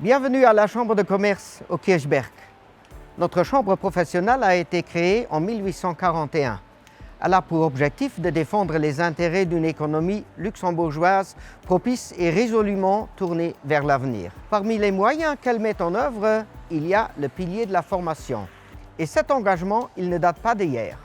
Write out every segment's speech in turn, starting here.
Bienvenue à la Chambre de commerce au Kirchberg. Notre chambre professionnelle a été créée en 1841. Elle a pour objectif de défendre les intérêts d'une économie luxembourgeoise propice et résolument tournée vers l'avenir. Parmi les moyens qu'elle met en œuvre, il y a le pilier de la formation. Et cet engagement, il ne date pas d'hier.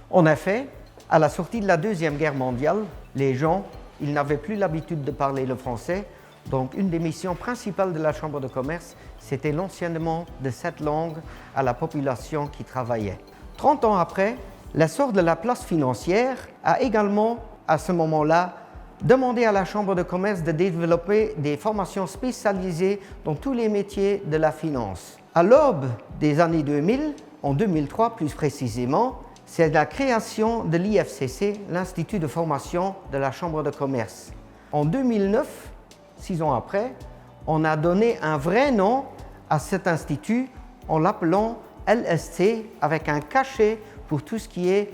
En effet, à la sortie de la Deuxième Guerre mondiale, les gens, ils n'avaient plus l'habitude de parler le français. Donc, une des missions principales de la Chambre de commerce, c'était l'enseignement de cette langue à la population qui travaillait. 30 ans après, l'essor de la place financière a également, à ce moment-là, demandé à la Chambre de commerce de développer des formations spécialisées dans tous les métiers de la finance. À l'aube des années 2000, en 2003 plus précisément, c'est la création de l'IFCC, l'Institut de formation de la Chambre de commerce. En 2009, 6 ans après, on a donné un vrai nom à cet institut en l'appelant LSC avec un cachet pour tout ce qui est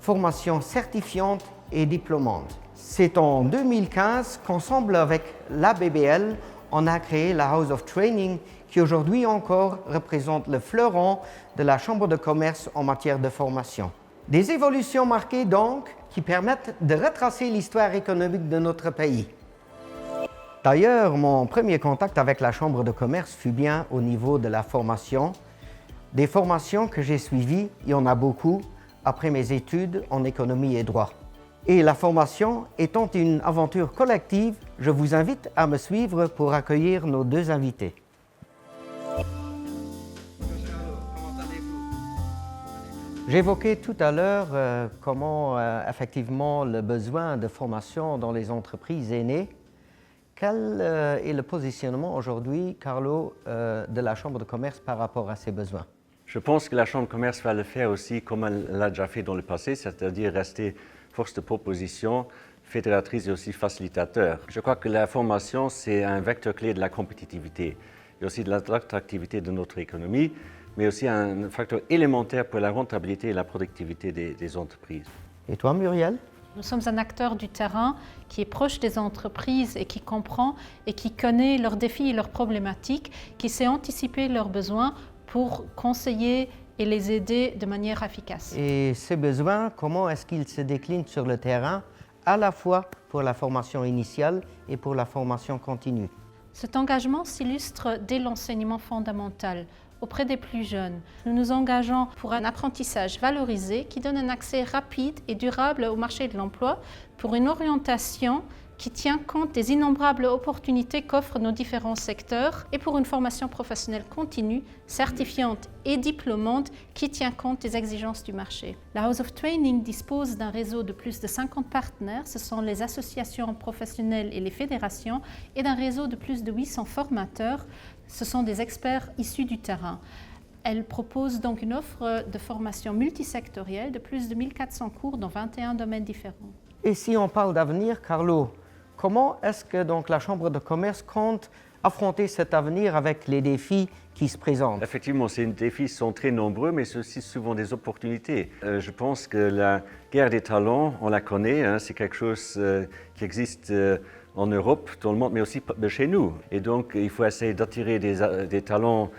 formation certifiante et diplômante. C'est en 2015 qu'ensemble avec l'ABBL, on a créé la House of Training qui aujourd'hui encore représente le fleuron de la Chambre de commerce en matière de formation. Des évolutions marquées donc qui permettent de retracer l'histoire économique de notre pays. D'ailleurs, mon premier contact avec la Chambre de commerce fut bien au niveau de la formation. Des formations que j'ai suivies, il y en a beaucoup, après mes études en économie et droit. Et la formation étant une aventure collective, je vous invite à me suivre pour accueillir nos deux invités. J'évoquais tout à l'heure comment effectivement le besoin de formation dans les entreprises est né. Quel est le positionnement aujourd'hui, Carlo, de la Chambre de commerce par rapport à ces besoins? Je pense que la Chambre de commerce va le faire aussi comme elle l'a déjà fait dans le passé, c'est-à-dire rester force de proposition, fédératrice et aussi facilitateur. Je crois que la formation, c'est un vecteur clé de la compétitivité et aussi de l'attractivité de notre économie, mais aussi un facteur élémentaire pour la rentabilité et la productivité des entreprises. Et toi, Muriel? Nous sommes un acteur du terrain qui est proche des entreprises et qui comprend et qui connaît leurs défis et leurs problématiques, qui sait anticiper leurs besoins pour conseiller et les aider de manière efficace. Et ces besoins, comment est-ce qu'ils se déclinent sur le terrain, à la fois pour la formation initiale et pour la formation continue? Cet engagement s'illustre dès l'enseignement fondamental. Auprès des plus jeunes, nous nous engageons pour un apprentissage valorisé qui donne un accès rapide et durable au marché de l'emploi, pour une orientation qui tient compte des innombrables opportunités qu'offrent nos différents secteurs et pour une formation professionnelle continue, certifiante et diplômante qui tient compte des exigences du marché. La House of Training dispose d'un réseau de plus de 50 partenaires, ce sont les associations professionnelles et les fédérations, et d'un réseau de plus de 800 formateurs, ce sont des experts issus du terrain. Elle propose donc une offre de formation multisectorielle de plus de 1400 cours dans 21 domaines différents. Et si on parle d'avenir, Carlo, comment est-ce que donc, la Chambre de commerce compte affronter cet avenir avec les défis qui se présentent? Effectivement, ces défis sont très nombreux, mais c'est aussi souvent des opportunités. Je pense que la guerre des talents, on la connaît, hein, c'est quelque chose qui existe en Europe, dans le monde, mais aussi chez nous. Et donc, il faut essayer d'attirer des talents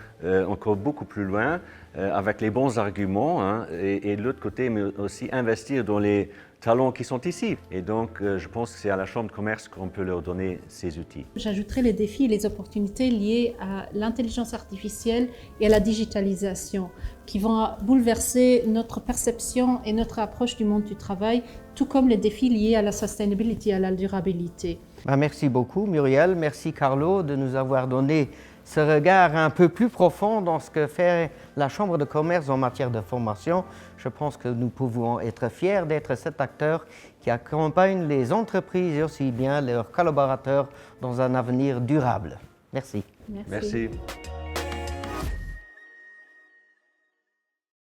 encore beaucoup plus loin, avec les bons arguments, hein, et de l'autre côté, mais aussi investir dans les talents qui sont ici. Et donc, je pense que c'est à la Chambre de commerce qu'on peut leur donner ces outils. J'ajouterai les défis et les opportunités liées à l'intelligence artificielle et à la digitalisation qui vont bouleverser notre perception et notre approche du monde du travail, tout comme les défis liés à la sustainability, à la durabilité. Merci beaucoup, Muriel. Merci, Carlo, de nous avoir donné ce regard un peu plus profond dans ce que fait la Chambre de commerce en matière de formation. Je pense que nous pouvons être fiers d'être cet acteur qui accompagne les entreprises et aussi bien leurs collaborateurs dans un avenir durable. Merci. Merci.